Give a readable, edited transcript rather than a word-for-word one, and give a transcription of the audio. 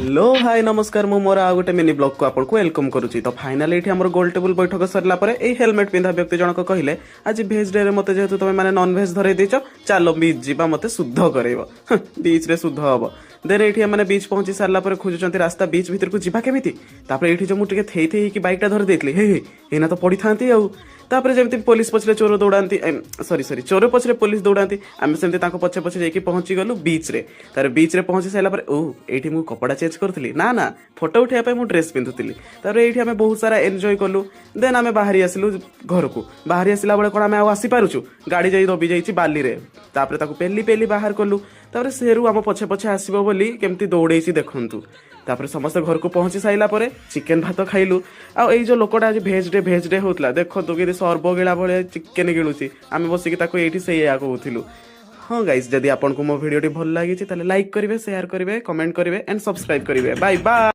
Hello hi नमस्कार मु मोर आ गोटे मिनी ब्लॉग को आपको वेलकम करुच्ची। तो फाइनाली ये आम गोल टेबुल बैठक सरला पर ए हेलमेट पिंधा व्यक्ति जनक कहले आज भेज डे मत जेहेतु तुम मैंने नॉन भेज धरे देच चलो बीच जीवा मत शुद्ध कर बीच रे शुद्ध हम देन ये मैंने बीच पहुंची सारा पर खोजुंट रास्ता बीच भीतर को जीवा केमी ये जो मुझे थई थई कि बाइकटा धरी देती हे तो पड़ी था तापर जमी पुलिस पछरे चोर दौड़ाती सॉरी सॉरी चोर पछरे पुलिस दौड़ाती आम सेमती पछे पछे जाकि पहुंची गलु बीच रे तार बीच रे पहुंची सारा पर ओ ये मु कपड़ा चेंज करी ना ना फोटो उठाई मु ड्रेस पिंधुली तार ये आम बहुत सारा एंजॉय कलु देन आम बाहरी आसलु घर को बाहरी आसला बेले कौन आम आसी पारुछु गाड़ी जाई दबी जाइए बाली रे तापर ताकू पेली पेली बाहर कलु तापर सेरू आम पछे पछे आसबो बोली केमती दौड़े देखु तापर समस्त घर को पहुंची साइला परे चिकेन भात खाइलु आ जो लोकटा आज भेज डे होतला देखो कि सर्व गिला भाई चिकेन गिलुची आम बसिक ये से कहूलु। हाँ गाइस जदि आपको मो वीडियो भल लगी लाइक करेंगे शेयर करेंगे कमेंट करेंगे एंड सब्सक्राइब करेंगे बाय बाय।